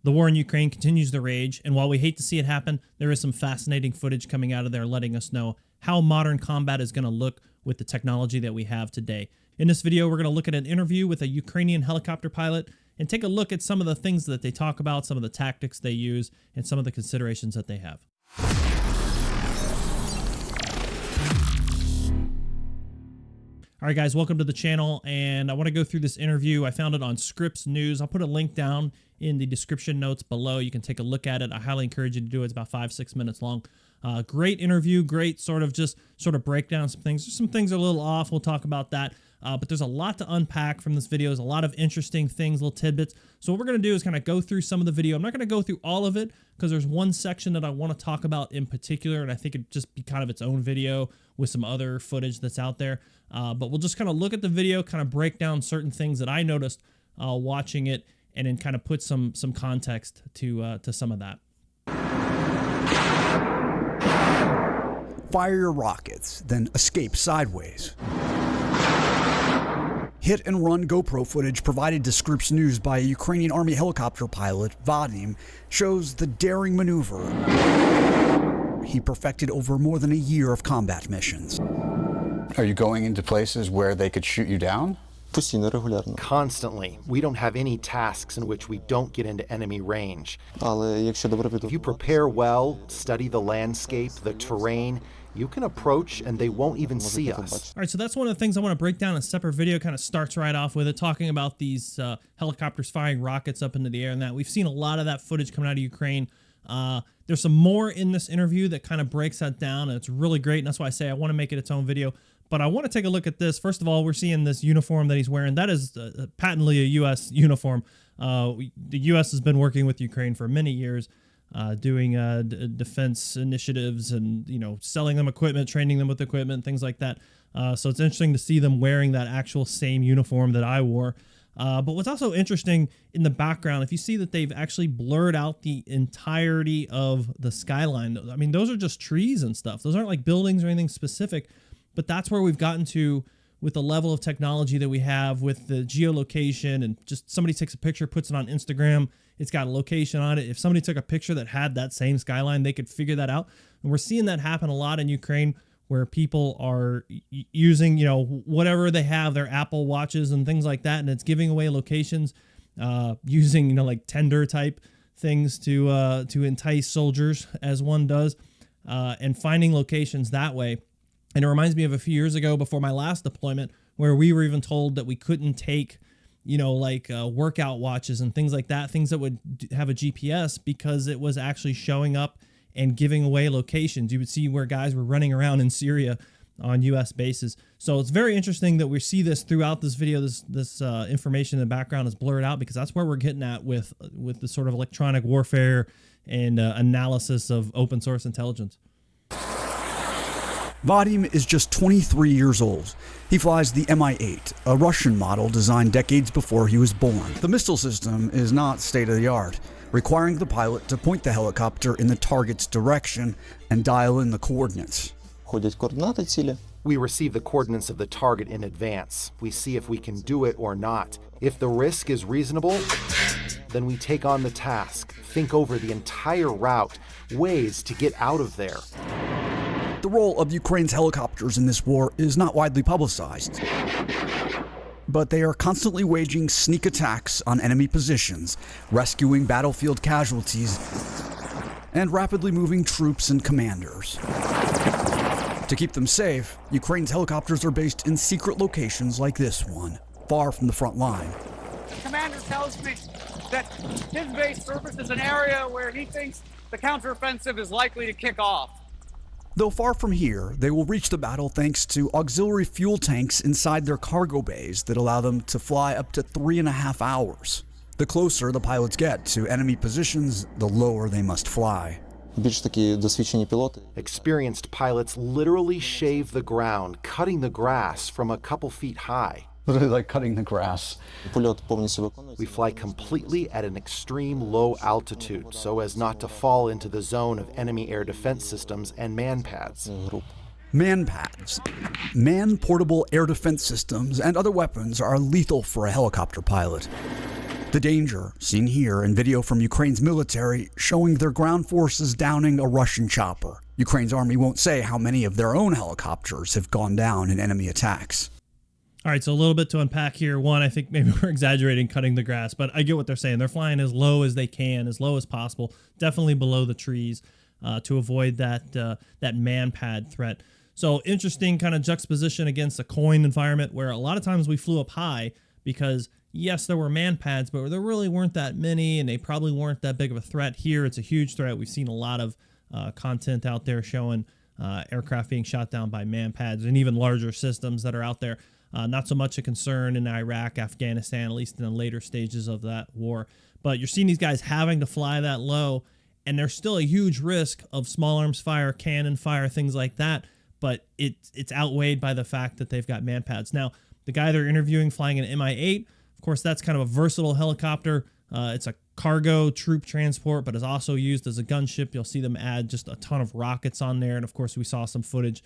The war in Ukraine continues to rage, and while we hate to see it happen, there is some fascinating footage coming out of there letting us know how modern combat is going to look with the technology that we have today. In this video, we're going to look at an interview with a Ukrainian helicopter pilot and take a look at some of the things that they talk about, some of the tactics they use, and some of the considerations that they have. All right, guys, welcome to the channel, and I want to go through this interview. I found it on Scripps News. I'll put a link down in the description notes below. You can take a look at it. I highly encourage you to do it. It's about 5-6 minutes long. Great interview, great sort of break down some things. Some things are a little off. We'll talk about that. But there's a lot to unpack from this video. There's a lot of interesting things, little tidbits. So what we're going to do is kind of go through some of the video. I'm not going to go through all of it because there's one section that I want to talk about in particular, and I think it'd just be kind of its own video with some other footage that's out there. But we'll just kind of look at the video, kind of break down certain things that I noticed watching it, and then kind of put some context to some of that. Fire your rockets, then escape sideways. Hit and run GoPro footage provided to Scripps News by a Ukrainian Army helicopter pilot, Vadim, shows the daring maneuver he perfected over more than a year of combat missions. Are you going into places where they could shoot you down? Constantly. We don't have any tasks in which we don't get into enemy range. If you prepare well, study the landscape, the terrain, you can approach and they won't even see us. All right, so that's one of the things I want to break down in a separate video. Kind of starts right off with it, talking about these helicopters firing rockets up into the air and that. We've seen a lot of that footage coming out of Ukraine. There's some more in this interview that kind of breaks that down, and it's really great, and that's why I say I want to make it its own video. But I want to take a look at this. First of all, we're seeing this uniform that he's wearing. That is patently a U.S. uniform. The U.S. has been working with Ukraine for many years, doing defense initiatives and, you know, selling them equipment, training them with equipment, things like that. So it's interesting to see them wearing that actual same uniform that I wore. But what's also interesting in the background, if you see that they've actually blurred out the entirety of the skyline. I mean, those are just trees and stuff. Those aren't like buildings or anything specific. But that's where we've gotten to with the level of technology that we have with the geolocation, and just somebody takes a picture, puts it on Instagram, it's got a location on it. If somebody took a picture that had that same skyline, they could figure that out. And we're seeing that happen a lot in Ukraine, where people are using, you know, whatever they have, their Apple Watches and things like that, and it's giving away locations, using, you know, like Tinder type things to entice soldiers, as one does, and finding locations that way. And it reminds me of a few years ago before my last deployment, where we were even told that we couldn't take, you know, like workout watches and things like that, things that would have a GPS, because it was actually showing up and giving away locations. You would see where guys were running around in Syria on U.S. bases. So it's very interesting that we see this throughout this video. This information in the background is blurred out, because that's where we're getting at with the sort of electronic warfare and analysis of open source intelligence. Vadim is just 23 years old. He flies the Mi-8, a Russian model designed decades before he was born. The missile system is not state-of-the-art, requiring the pilot to point the helicopter in the target's direction and dial in the coordinates. We receive the coordinates of the target in advance. We see if we can do it or not. If the risk is reasonable, then we take on the task, think over the entire route, ways to get out of there. The role of Ukraine's helicopters in this war is not widely publicized, but they are constantly waging sneak attacks on enemy positions, rescuing battlefield casualties, and rapidly moving troops and commanders. To keep them safe, Ukraine's helicopters are based in secret locations like this one, far from the front line. The commander tells me that his base surfaces an area where he thinks the counteroffensive is likely to kick off. Though far from here, they will reach the battle thanks to auxiliary fuel tanks inside their cargo bays that allow them to fly up to 3.5 hours. The closer the pilots get to enemy positions, the lower they must fly. Experienced pilots literally shave the ground, cutting the grass from a couple feet high. Literally like cutting the grass. We fly completely at an extreme low altitude so as not to fall into the zone of enemy air defense systems and man-pads. Man-pads, man-portable air defense systems, and other weapons are lethal for a helicopter pilot. The danger seen here in video from Ukraine's military showing their ground forces downing a Russian chopper. Ukraine's army won't say how many of their own helicopters have gone down in enemy attacks. All right, so a little bit to unpack here. One, I think maybe we're exaggerating cutting the grass, but I get what they're saying. They're flying as low as they can, as low as possible, definitely below the trees to avoid that man pad threat. So interesting kind of juxtaposition against a coin environment where a lot of times we flew up high because, yes, there were man pads, but there really weren't that many, and they probably weren't that big of a threat. Here, it's a huge threat. We've seen a lot of content out there showing aircraft being shot down by man pads and even larger systems that are out there. Not so much a concern in Iraq, Afghanistan, at least in the later stages of that war. But you're seeing these guys having to fly that low, and there's still a huge risk of small arms fire, cannon fire, things like that. But it's outweighed by the fact that they've got man pads. Now, the guy they're interviewing flying an Mi-8, of course, that's kind of a versatile helicopter. It's a cargo troop transport, but is also used as a gunship. You'll see them add just a ton of rockets on there. And of course, we saw some footage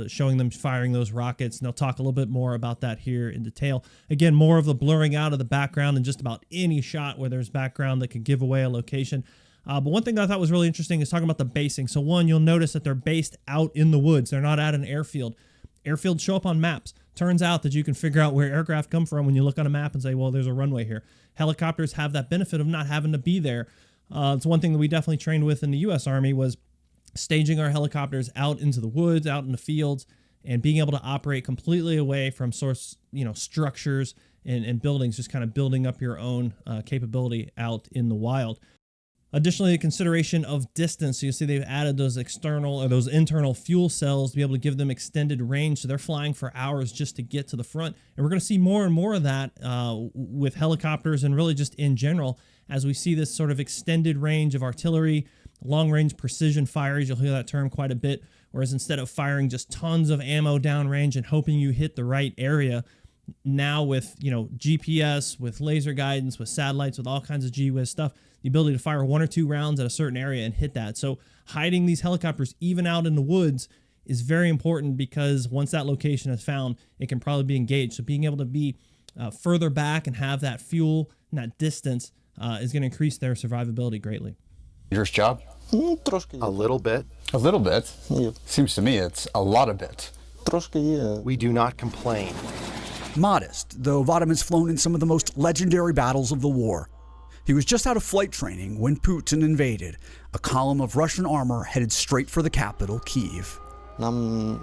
showing them firing those rockets. And they'll talk a little bit more about that here in detail. Again, more of the blurring out of the background in just about any shot where there's background that could give away a location. But one thing that I thought was really interesting is talking about the basing. So one, you'll notice that they're based out in the woods. They're not at an airfield. Airfields show up on maps. Turns out that you can figure out where aircraft come from when you look on a map and say, well, there's a runway here. Helicopters have that benefit of not having to be there. It's one thing that we definitely trained with in the U.S. Army was staging our helicopters out into the woods, out in the fields, and being able to operate completely away from source, structures and buildings, just kind of building up your own capability out in the wild. Additionally, the consideration of distance. So you see they've added those external or those internal fuel cells to be able to give them extended range. So they're flying for hours just to get to the front. And we're going to see more and more of that with helicopters and really just in general as we see this sort of extended range of artillery, long-range precision fires. You'll hear that term quite a bit. Whereas instead of firing just tons of ammo downrange and hoping you hit the right area, now with GPS, with laser guidance, with satellites, with all kinds of gee-whiz stuff, the ability to fire 1 or 2 rounds at a certain area and hit that. So hiding these helicopters even out in the woods is very important because once that location is found, it can probably be engaged. So being able to be further back and have that fuel and that distance is going to increase their survivability greatly. Dangerous job? A little bit. A little bit? Seems to me it's a lot of bit. We do not complain. Modest, though Vadim has flown in some of the most legendary battles of the war. He was just out of flight training when Putin invaded. A column of Russian armor headed straight for the capital, Kyiv.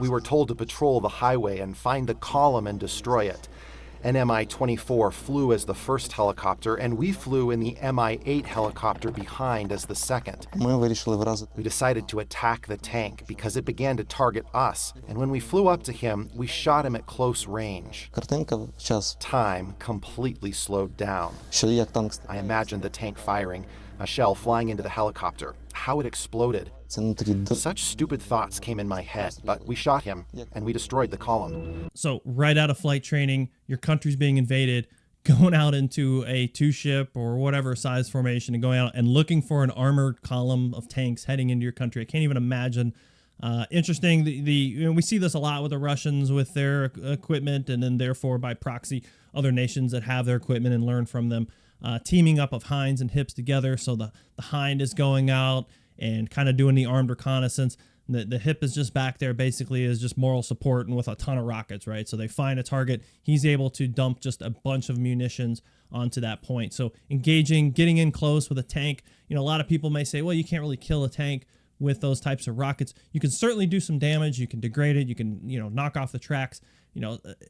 We were told to patrol the highway and find the column and destroy it. An Mi-24 flew as the first helicopter, and we flew in the Mi-8 helicopter behind as the second. We decided to attack the tank because it began to target us, and when we flew up to him, we shot him at close range. Time completely slowed down. I imagined the tank firing, a shell flying into the helicopter, how it exploded. Such stupid thoughts came in my head, but we shot him, and we destroyed the column. So right out of flight training, your country's being invaded, going out into a 2-ship or whatever size formation and going out and looking for an armored column of tanks heading into your country. I can't even imagine. Interesting. We see this a lot with the Russians with their equipment, and then therefore by proxy, other nations that have their equipment and learn from them. Teaming up of Hinds and Hips together. So the Hind is going out and kind of doing the armed reconnaissance. The Hip is just back there basically as just moral support and with a ton of rockets, right? So they find a target. He's able to dump just a bunch of munitions onto that point. So engaging, getting in close with a tank. A lot of people may say, well, you can't really kill a tank with those types of rockets. You can certainly do some damage. You can degrade it. You can, knock off the tracks.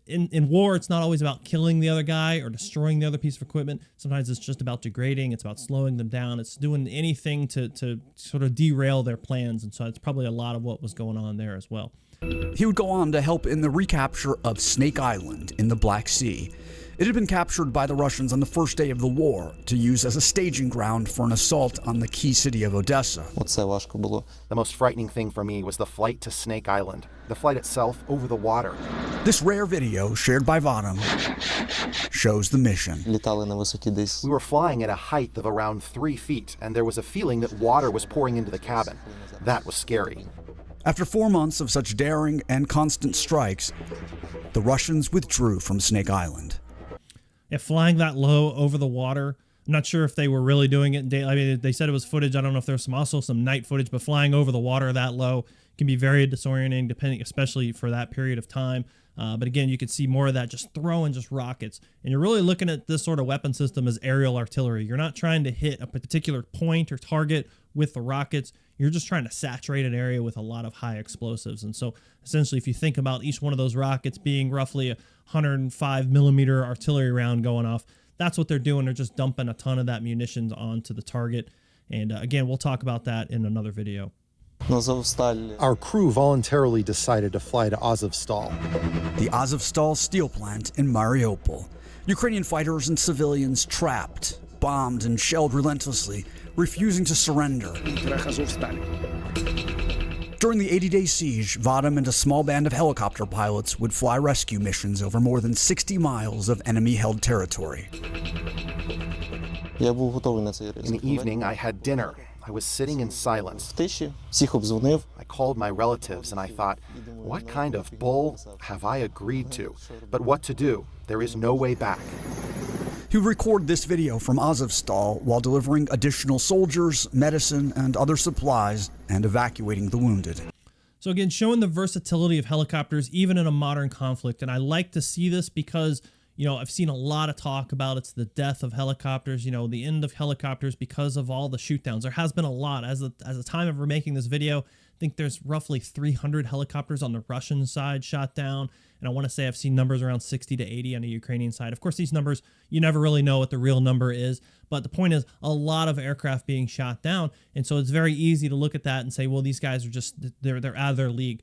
In war, it's not always about killing the other guy or destroying the other piece of equipment. Sometimes it's just about degrading. It's about slowing them down. It's doing anything to sort of derail their plans. And so it's probably a lot of what was going on there as well. He would go on to help in the recapture of Snake Island in the Black Sea. It had been captured by the Russians on the first day of the war to use as a staging ground for an assault on the key city of Odessa. The most frightening thing for me was the flight to Snake Island, the flight itself over the water. This rare video, shared by Vadim, shows the mission. We were flying at a height of around 3 feet, and there was a feeling that water was pouring into the cabin. That was scary. After 4 months of such daring and constant strikes, the Russians withdrew from Snake Island. If flying that low over the water, I'm not sure if they were really doing it in day. I mean, they said it was footage. I don't know if there's also some night footage, but flying over the water that low can be very disorienting, depending, especially for that period of time. But again, you could see more of that just throwing just rockets. And you're really looking at this sort of weapon system as aerial artillery. You're not trying to hit a particular point or target with the rockets. You're just trying to saturate an area with a lot of high explosives. And so essentially, if you think about each one of those rockets being roughly a 105 millimeter artillery round going off, that's what they're doing. They're just dumping a ton of that munitions onto the target. And again, we'll talk about that in another video. Our crew voluntarily decided to fly to Azovstal. The Azovstal steel plant in Mariupol. Ukrainian fighters and civilians trapped, bombed, and shelled relentlessly, refusing to surrender. During the 80-day siege, Vadim and a small band of helicopter pilots would fly rescue missions over more than 60 miles of enemy-held territory. In the evening, I had dinner. I was sitting in silence. I called my relatives and I thought, what kind of bull have I agreed to? But what to do? There is no way back. He would record this video from Azovstal while delivering additional soldiers, medicine, and other supplies, and evacuating the wounded. So again, showing the versatility of helicopters, even in a modern conflict. And I like to see this because, you know, I've seen a lot of talk about it's the death of helicopters, you know, the end of helicopters because of all the shootdowns. There has been a lot. As the time of making this video, I think there's roughly 300 helicopters on the Russian side shot down. And I want to say I've seen numbers around 60 to 80 on the Ukrainian side. Of course, these numbers, you never really know what the real number is. But the point is a lot of aircraft being shot down. And so it's very easy to look at that and say, well, these guys are just, they're out of their league.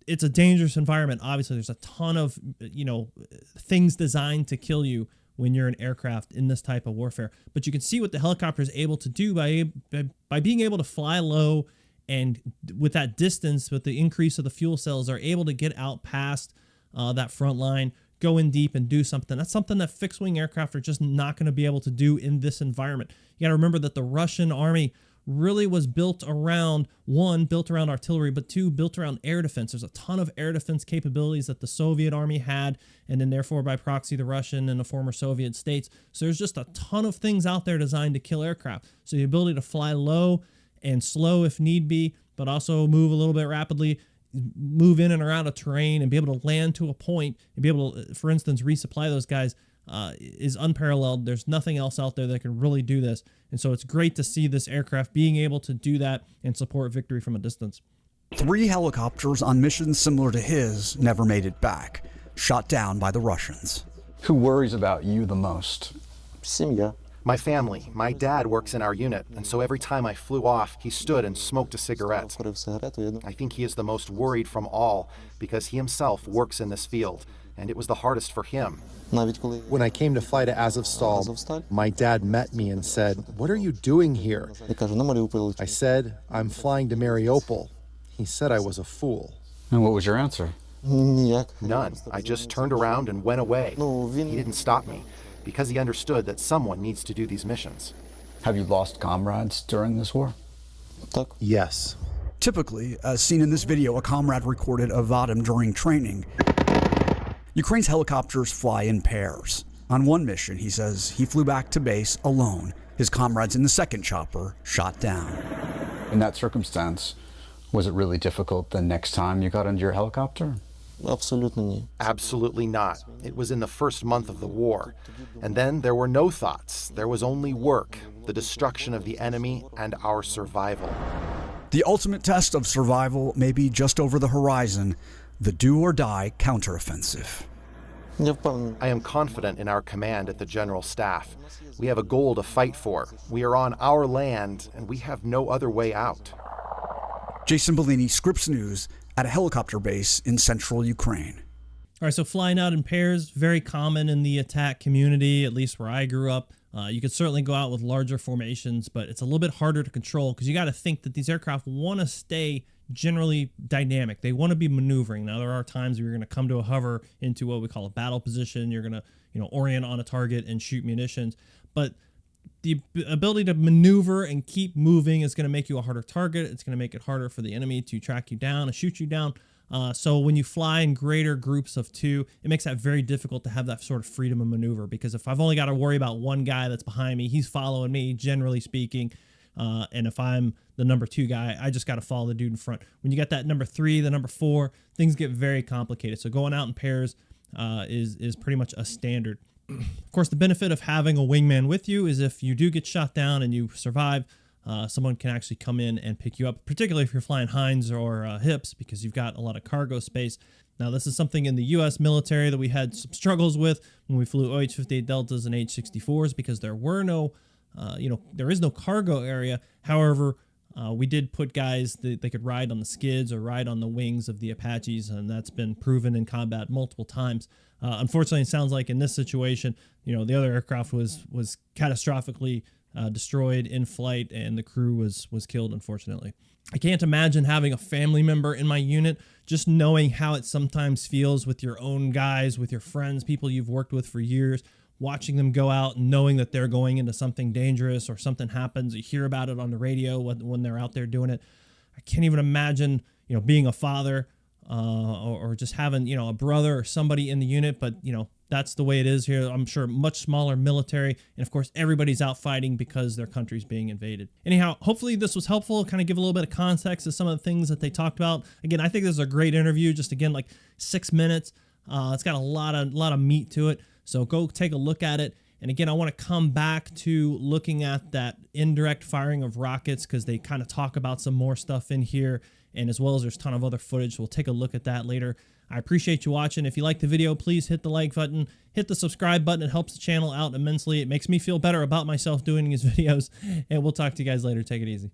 It's a dangerous environment. Obviously, there's a ton of, you know, things designed to kill you when you're an aircraft in this type of warfare. But you can see what the helicopter is able to do by being able to fly low. And with that distance, with the increase of the fuel cells, they're able to get out past that front line, go in deep and do something. That's something that fixed-wing aircraft are just not going to be able to do in this environment. You got to remember that the Russian army really was built around, one, built around artillery, but two, built around air defense. There's a ton of air defense capabilities that the Soviet army had, and then therefore by proxy the Russian and the former Soviet states. So there's just a ton of things out there designed to kill aircraft. So the ability to fly low and slow if need be, but also move a little bit rapidly, move in and around a terrain and be able to land to a point and be able to, for instance, resupply those guys is unparalleled. There's nothing else out there that can really do this. And so it's great to see this aircraft being able to do that and support victory from a distance. 3 helicopters on missions similar to his never made it back, shot down by the Russians. Who worries about you the most? My family. My dad works in our unit, and so every time I flew off, he stood and smoked a cigarette. I think he is the most worried from all because he himself works in this field, and it was the hardest for him. When I came to fly to Azovstal, my dad met me and said, "What are you doing here?" I said, "I'm flying to Mariupol." He said I was a fool. And what was your answer? None. I just turned around and went away. He didn't stop me because he understood that someone needs to do these missions. Have you lost comrades during this war? Yes. Typically, as seen in this video, a comrade recorded of Vadim during training. Ukraine's helicopters fly in pairs. On one mission, he says, he flew back to base alone. His comrades in the second chopper shot down. In that circumstance, was it really difficult the next time you got into your helicopter? Absolutely not. It was in the first month of the war. And then there were no thoughts. There was only work, the destruction of the enemy, and our survival. The ultimate test of survival may be just over the horizon, the do-or-die counteroffensive. I am confident in our command at the General Staff. We have a goal to fight for. We are on our land, and we have no other way out. Jason Bellini, Scripps News, at a helicopter base in central Ukraine. All right, so flying out in pairs, very common in the attack community, at least where I grew up. You could certainly go out with larger formations, but it's a little bit harder to control because you got to think that these aircraft want to stay generally dynamic. They want to be maneuvering. Now, there are times where you're going to come to a hover into what we call a battle position. You're going to, orient on a target and shoot munitions. But the ability to maneuver and keep moving is going to make you a harder target. It's going to make it harder for the enemy to track you down and shoot you down. So when you fly in greater groups of 2, it makes that very difficult to have that sort of freedom of maneuver, because if I've only got to worry about one guy that's behind me, he's following me, generally speaking. And if I'm the number 2 guy, I just got to follow the dude in front. When you got that number 3, the number 4, things get very complicated. So going out in pairs is pretty much a standard. Of course, the benefit of having a wingman with you is if you do get shot down and you survive, someone can actually come in and pick you up, particularly if you're flying Hinds or Hips, because you've got a lot of cargo space. Now, this is something in the U.S. military that we had some struggles with when we flew OH-58 Deltas and H-64s, because there were no, there is no cargo area. However, we did put guys that they could ride on the skids or ride on the wings of the Apaches, and that's been proven in combat multiple times. Unfortunately, it sounds like in this situation, the other aircraft was catastrophically destroyed in flight, and the crew was killed, unfortunately. I can't imagine having a family member in my unit, just knowing how it sometimes feels with your own guys, with your friends, people you've worked with for years, watching them go out and knowing that they're going into something dangerous or something happens. You hear about it on the radio when they're out there doing it. I can't even imagine, being a father or just having, a brother or somebody in the unit. But, that's the way it is here. I'm sure much smaller military. And of course, everybody's out fighting because their country's being invaded. Anyhow, hopefully this was helpful. Kind of give a little bit of context to some of the things that they talked about. Again, I think this is a great interview. Just again, like 6 minutes. It's got a lot of meat to it. So go take a look at it. And again, I want to come back to looking at that indirect firing of rockets, because they kind of talk about some more stuff in here, and as well as there's a ton of other footage. We'll take a look at that later. I appreciate you watching. If you like the video, please hit the like button, hit the subscribe button. It helps the channel out immensely. It makes me feel better about myself doing these videos. And we'll talk to you guys later. Take it easy.